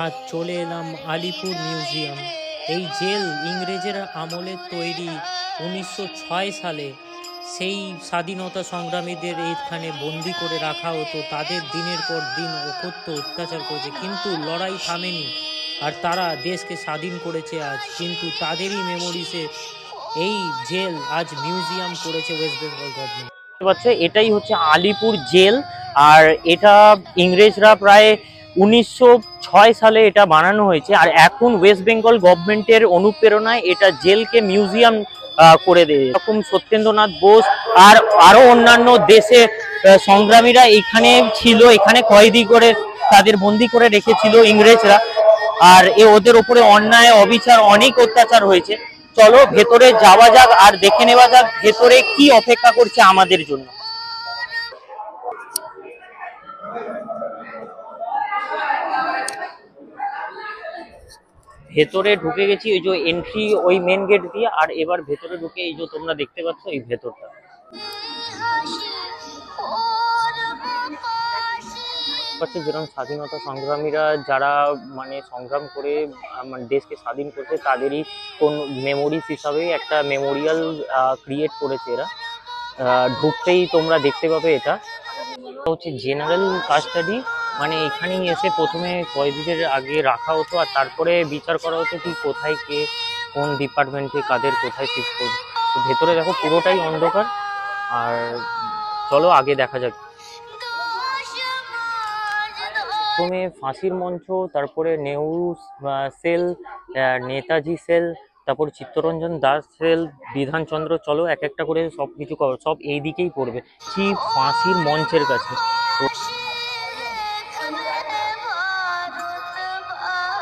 আজ চলে এলাম আলিপুর মিউজিয়াম। এই জেল ইংরেজের আমলে তৈরি 1906 সালে। সেই স্বাধীনতা সংগ্রামীদের এইখানে বন্দি করে রাখা হতো, তাদের দিনের পর দিন অকথ্য অত্যাচার করেছে, কিন্তু লড়াই থামেনি। আর তারা দেশকে স্বাধীন করেছে আজ, কিন্তু তাদেরই মেমোরিসে এই জেল আজ মিউজিয়াম করেছে ওয়েস্ট বেঙ্গল গভর্নমেন্ট। এটাই হচ্ছে আলিপুর জেল। আর এটা ইংরেজরা প্রায় 1906 সালে এটা বানানো হয়েছে। আর এখন ওয়েস্ট বেঙ্গল গভর্নমেন্টের অনুপ্রেরণায় এটা জেলকে মিউজিয়াম করে দেয়। এরকম সত্যেন্দ্রনাথ বোস আর আরো অন্যান্য দেশে সংগ্রামীরা এখানে ছিল, এখানে কয়েদি করে তাদের বন্দি করে রেখেছিল ইংরেজরা। আর ওদের উপরে অন্যায় অবিচার অনেক অত্যাচার হয়েছে। চলো ভেতরে যাওয়া যাক আর দেখে নেওয়া যাক ভেতরে কি অপেক্ষা করছে আমাদের জন্য। ভেতরে ঢুকে গেছি, ওই যে এন্ট্রি ওই মেন গেট দিয়ে। আর এবার ভেতরে ঢুকে এই যে তোমরা দেখতে পাচ্ছ এই ভেতরটা, যেরকম স্বাধীনতা সংগ্রামীরা যারা মানে সংগ্রাম করে মানে দেশকে স্বাধীন করছে তাদেরই কোন মেমোরিজ হিসাবে একটা মেমোরিয়াল ক্রিয়েট করেছে এরা। ঢুকতেই তোমরা দেখতে পাবে এটা হচ্ছে জেনারেল কাস্টাডি। মানে এখানেই এসে প্রথমে কয়েদিদের আগে রাখা হতো আর তারপরে বিচার করা হতো কি কোথায় কে কোন ডিপার্টমেন্টে কাদের কোথায় শিফট করবে। তো ভেতরে দেখো পুরোটাই অন্ধকার। আর চলো আগে দেখা যাক। প্রথমে ফাঁসির মঞ্চ, তারপরে নেহরু সেল, নেতাজি সেল, তারপর চিত্তরঞ্জন দাস সেল, বিধানচন্দ্র। চলো এক একটা করে সব কিছু সব এই দিকেই পড়বে ঠিক ফাঁসির মঞ্চের কাছে।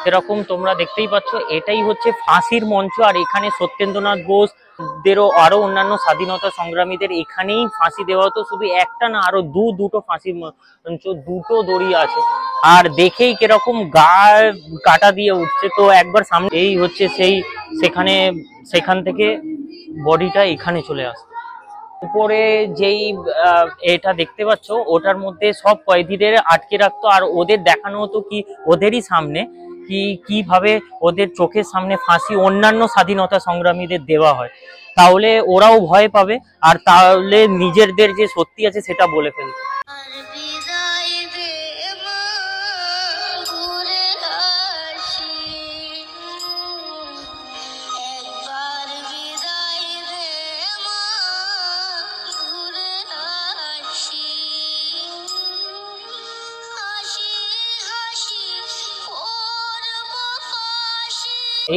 এরকম তোমরা দেখতেই পাচ্ছ এটাই হচ্ছে ফাঁসির মঞ্চ। আর এখানে সত্যেন্দ্রনাথ বোস দেরও আরো অন্যান্য স্বাধীনতা সংগ্রামীদের এখানেই ফাঁসি দেওয়া হতো। শুধু একটা না, আরো দুটো ফাঁসির মঞ্চ, দুটো দড়ি আছে। আর দেখেই কিরকম গা কাটা দিয়ে উঠছে। তো একবার সামনে এই হচ্ছে সেখান থেকে বডিটা এখানে চলে আসে। উপরে যেই এটা দেখতে পাচ্ছ ওটার মধ্যে সব কয়েদিদের আটকে রাখতো। আর ওদের দেখানো হতো কি ওদেরই সামনে কিভাবে ওদের চোখের সামনে ফাঁসি অন্যান্য স্বাধীনতা সংগ্রামীদের দেওয়া হয়, তাহলে ওরাও ভয় পাবে আর তাহলে নিজেদের যে সত্যি আছে সেটা বলে ফেলবে।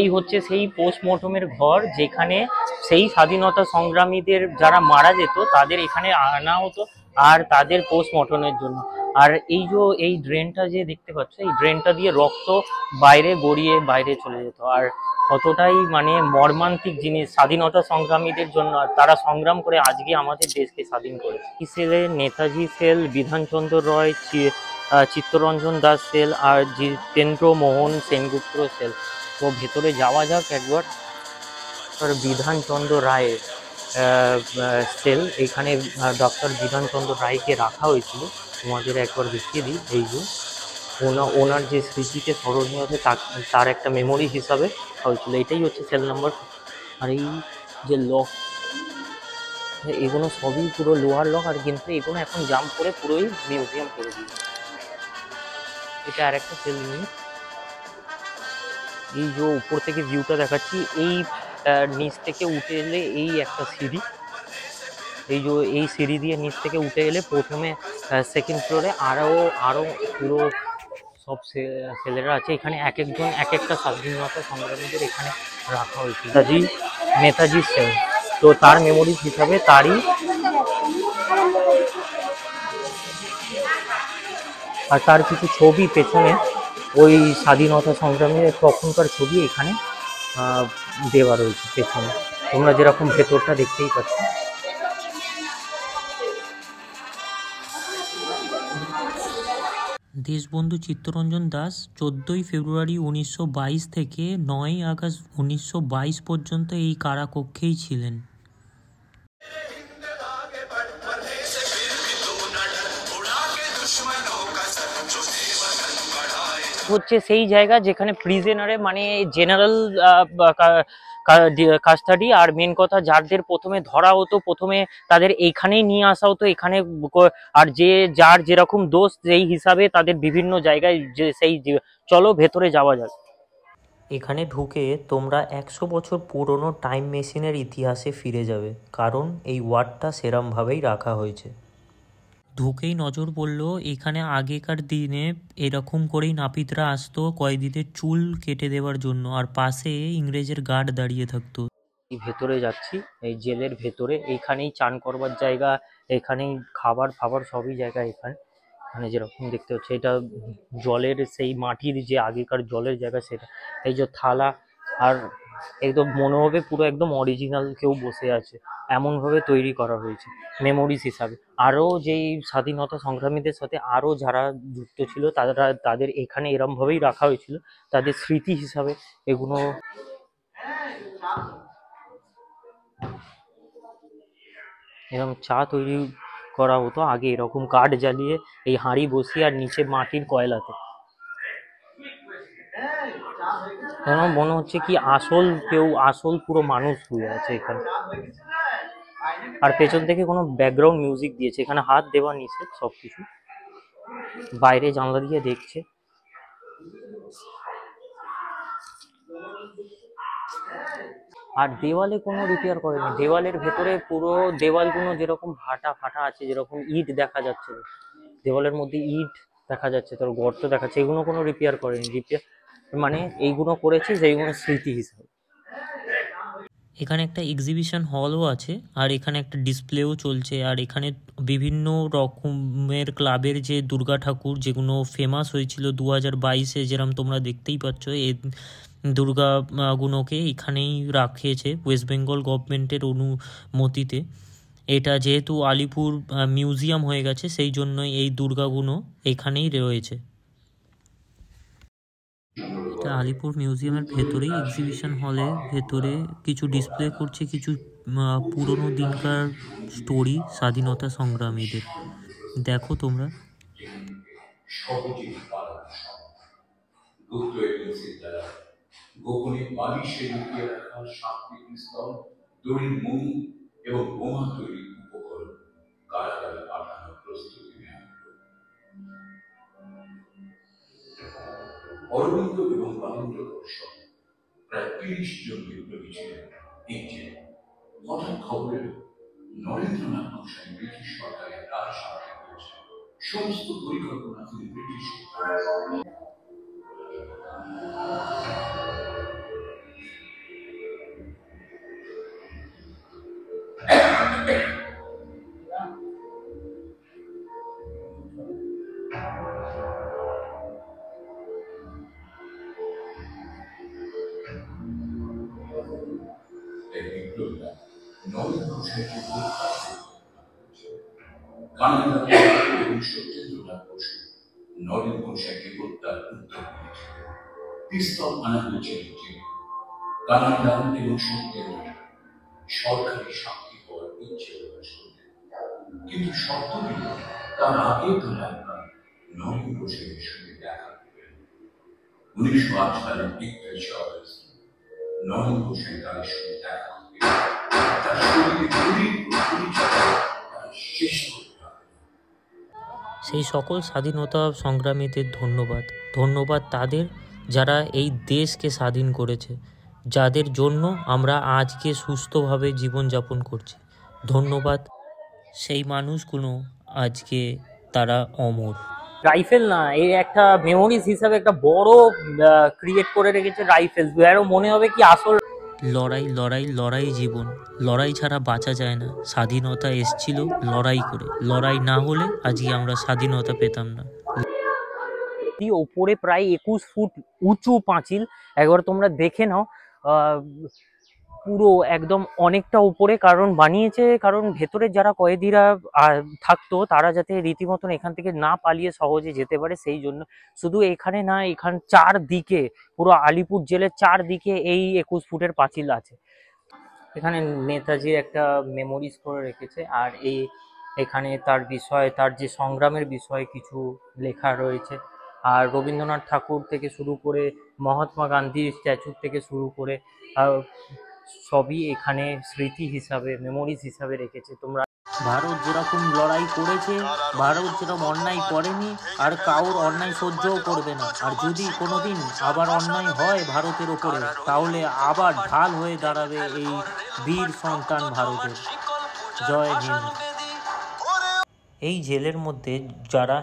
এই হচ্ছে সেই পোস্টমর্টমের ঘর, যেখানে সেই স্বাধীনতা সংগ্রামীদের যারা মারা যেত তাদের এখানে আনা হতো আর তাদের পোস্টমর্টমের জন্য। আর এই ড্রেনটা যে দেখতে পাচ্ছ, এই ড্রেনটা দিয়ে রক্ত বাইরে গড়িয়ে বাইরে চলে যেত। আর কতটাই মানে মর্মান্তিক জিনিস স্বাধীনতা সংগ্রামীদের জন্য। আর তারা সংগ্রাম করে আজকে আমাদের দেশকে স্বাধীন করেছে। এই সেলে নেতাজি সেল, বিধানচন্দ্র রয়, চিত্তরঞ্জন দাস সেল আর জিতেন্দ্র মোহন সেনগুপ্ত সেল। তো ভেতরে যাওয়া যাক একবার। বিধানচন্দ্র রায়ের সেল, এখানে ডক্টর বিধানচন্দ্র রায়কে রাখা হয়েছিল। তোমাদের একবার দেখিয়ে দিই, এই যে ওনার যে স্মৃতিকে স্মরণীয় হবে তার একটা মেমোরি হিসাবে হয়েছিল। এটাই হচ্ছে সেল নাম্বার। আর এই যে লক, এগুলো সবই পুরো লোহার লক। আর কিন্তু এগুলো এখন জাম্প করে পুরোই মিউজিয়াম করে দিয়েছে। এটা আর একটা সেল নিয়ে এই যে উপর থেকে ভিউটা দেখাচ্ছি, এই নিচ থেকে উঠে এলে এই একটা সিঁড়ি, এই সিঁড়ি দিয়ে নিচ থেকে উঠে এলে প্রথমে সেকেন্ড ফ্লোরে আরো পুরো সব ছেলেরা আছে। এখানে এক একজন এক একটা স্বাধীনতা সংগ্রামীদের এখানে রাখা হয়েছে। নেতাজি সেল, তো তার মেমোরিজ হিসাবে তারই। আর তার কিছু ছবি পেছনে, ওই স্বাধীনতা সংগ্রামীর তখনকার ছবি এখানে দেওয়া রয়েছে পেছনে। তোমরা যেরকম ভেতরটা দেখতেই পাচ্ছ। দেশবন্ধু চিত্তরঞ্জন দাস 14ই ফেব্রুয়ারি 1922 থেকে 9ই আগস্ট 1922 পর্যন্ত এই কারাকক্ষেই ছিলেন। হচ্ছে সেই জায়গা যেখানে প্রিজেনারে মানে জেনারেল কাস্টাডি, আর মেন কথা যাদের প্রথমে ধরা হতো প্রথমে তাদের এইখানেই নিয়ে আসা হতো, এখানে আর যে যার যেরকম দোষ সেই হিসাবে তাদের বিভিন্ন জায়গায় যে চলো ভেতরে যাওয়া যাক। এখানে ঢুকে তোমরা 100 বছর পুরনো টাইম মেশিনের ইতিহাসে ফিরে যাবে, কারণ এই ওয়ার্ডটা সেরমভাবেই রাখা হয়েছে। ঢুকেই নজর পড়ল এখানে আগেকার দিনে এরকম করেই নাপিতরা আসতো কয়েদিদের চুল কেটে দেওয়ার জন্য, আর পাশে ইংরেজের গার্ড দাঁড়িয়ে থাকতো। ভেতরে যাচ্ছি, এই জেলের ভেতরে, এইখানেই চান করবার জায়গা, এখানেই খাবার ফাবার সবই জায়গা। এখানে এখানে যেরকম দেখতে হচ্ছে এটা জলের সেই মাটির যে আগেকার জলের জায়গা সেটা, এই যে থালা, আর একদম মনে হবে পুরো একদম অরিজিনাল কেউ বসে আছে, এমনভাবে তৈরি করা হয়েছে মেমোরিজ হিসাবে। আরও যেই স্বাধীনতা সংগ্রামীদের সাথে আরও যারা যুক্ত ছিল তাদের এখানে এরমভাবেই রাখা হয়েছিল, তাদের স্মৃতি হিসাবে এগুলো। এরকম চা তৈরি করা হতো আগে এরকম কাঠ জ্বালিয়ে, এই হাঁড়ি বসিয়ে, আর নিচে মাটির কয়লাতে। এখন মনে হচ্ছে কি আসল পুরো মানুষ শুয়ে আছে এখানে। আর পেছন থেকে কোনো ব্যাকগ্রাউন্ড মিউজিক দিয়েছে, এখানে হাত দেওয়া নিষেধ সবকিছু। বাইরে জানলা দিয়ে দেখছে। আর দেওয়ালে কোনো রিপেয়ার করেনি, দেওয়ালের ভেতরে পুরো দেওয়ালগুলো যেরকম ফাটা ফাটা আছে, যেরকম ইট দেখা যাচ্ছে, দেওয়ালের মধ্যে ইট দেখা যাচ্ছে, তোর গর্ত দেখাচ্ছে, এগুলো কোনো রিপেয়ার করেনি। রিপেয়ার মানে এইগুলো করেছে যেইগুলো স্মৃতি হিসাবে। এখানে একটা এক্সিবিশন হলও আছে, আর এখানে একটা ডিসপ্লেও চলছে, আর এখানে বিভিন্ন রকমের ক্লাবের যে দুর্গা ঠাকুর যেগুলো ফেমাস হয়েছিল 2022-এ, যেরকম তোমরা দেখতেই পাচ্ছ, এই দুর্গাগুলোকে এখানেই রাখিয়েছে ওয়েস্ট বেঙ্গল গভর্নমেন্টের অনুমতিতে। এটা যেহেতু আলিপুর মিউজিয়াম হয়ে গেছে, সেই জন্যই এই দুর্গাগুলো এখানেই রয়েছে। এটা আলিপুর মিউজিয়ামের ভেতরেই এক্সিবিশন হলে ভেতরে কিছু ডিসপ্লে করছে, কিছু পুরনো দিনকার স্টোরি স্বাধীনতা সংগ্রামীদের। দেখো তোমরা। গোপনে বালিশে লুকিয়ে রাখা সাতটি পিস্তল, দড়ির মণি এবং বোমা তৈরির উপকরণ কারাগারে পাঠানোর প্রস্তুতি নেওয়া হলো। অরবিন্দ এবং বালেন্দ্র দর্শন প্রায় 30 জন বিপ্লবী ছিলেন এই জেলে। হঠাৎ খবর এলো নরেন্দ্রনাথ গোস্বামী ব্রিটিশ সরকারের রাজ সাক্ষাৎ হয়েছে। সমস্ত পরিকল্পনা তিনি ব্রিটিশ নরেন গোস্বামীকে হত্যার উদ্যোগ নিয়েছিল। পিস্তল আনা হয়েছিল কানাডা এবং সত্যেন্দ্র সরকারি সাক্ষী হওয়ার ইচ্ছে প্রকাশ করলেন, কিন্তু শর্ত দিল তার আগে তারা একবার নরেন গোস্বামীর সঙ্গে দেখা করবেন। 1908 সালের 31 অগস্ট নরেন গোস্বামী তাদের সঙ্গে দেখা করবে, তার শরীরে গুলির শেষ করতে। সেই সকল স্বাধীনতা সংগ্রামীদের ধন্যবাদ তাদের যারা এই দেশকে স্বাধীন করেছে, যাদের জন্য আমরা আজকে সুস্থভাবে জীবনযাপন করছি। ধন্যবাদ সেই মানুষগুলো, আজকে তারা অমর। রাইফেল না, এই একটা মেমোরিজ হিসাবে একটা বড় ক্রিয়েট করে রেখেছে রাইফেল। আরো মনে হবে কি আসল লড়াই লড়াই লড়াই জীবন, লড়াই ছাড়া বাঁচা যায় না। স্বাধীনতা এসছিল লড়াই করে, লড়াই না হলে আজকে আমরা স্বাধীনতা পেতাম না। ওপরে প্রায় 21 ফুট উঁচু পাঁচিল, একবার তোমরা দেখে নাও। পুরো একদম অনেকটা উপরে কারণ বানিয়েছে, কারণ ভেতরে যারা কয়েদিরা থাকতো তারা যাতে রীতিমতন এখান থেকে না পালিয়ে সহজে যেতে পারে, সেই জন্য। শুধু এখানে না, এখান চারদিকে পুরো আলিপুর জেলের চারদিকে এই 21 ফুটের পাঁচিল আছে। এখানে নেতাজির একটা মেমোরিজ করে রেখেছে, আর এখানে তার যে সংগ্রামের বিষয়ে কিছু লেখা রয়েছে। আর রবীন্দ্রনাথ ঠাকুর থেকে শুরু করে মহাত্মা গান্ধীর স্ট্যাচু থেকে শুরু করে আহ, সবই এখানে স্মৃতি হিসাবে, মেমোরিজ হিসাবে রেখেছে। তোমরা ভারত যেরকম লড়াই করেছে, ভারত যেরকম অন্যায় করেনি, আর কারোর অন্যায় সহ্যও করবে না। আর যদি কোনোদিন আবার অন্যায় হয় ভারতের ওপরে, তাহলে আবার ঢাল হয়ে দাঁড়াবে এই বীর সন্তান ভারতের। জয় হিন্দ। এই জেলের মধ্যে যারা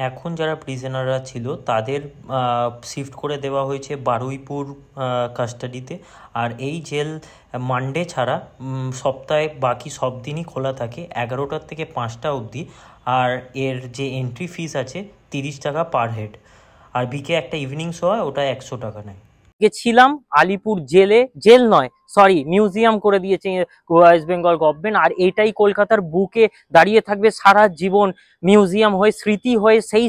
এখন যারা প্রিজনাররা ছিল তাদের শিফট করে দেওয়া হয়েছে বারুইপুর কাস্টাডিতে। আর এই জেল মানডে ছাড়া সপ্তাহে বাকি সব দিনই খোলা থাকে 11টা থেকে 5টা অবধি। আর এর যে এন্ট্রি ফিস আছে 30 টাকা পার হেড। আর বিকে একটা ইভিনিং শো হয়, ওটা 100 টাকা নেয়। গেছিলাম আলিপুর জেলে, জেল নয় সরি মিউজিয়াম করে দিয়েছে ওয়েস্ট বেঙ্গল গভর্নমেন্ট। আর এটাই কলকাতার বুকে দাঁড়িয়ে থাকবে সারা জীবন, মিউজিয়াম হয়ে, স্মৃতি হয়ে, সেই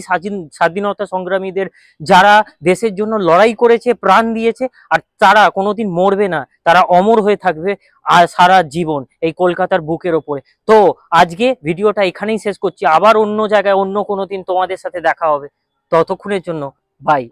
স্বাধীনতা সংগ্রামীদের যারা দেশের জন্য লড়াই করেছে, প্রাণ দিয়েছে, আর তারা কোনোদিন মরবে না, তারা অমর হয়ে থাকবে আর সারা জীবন এই কলকাতার বুকের ওপরে। তো আজকে ভিডিওটা এখানেই শেষ করছি, আবার অন্য জায়গায় অন্য কোনো দিন তোমাদের সাথে দেখা হবে। ততক্ষণের জন্য বাই।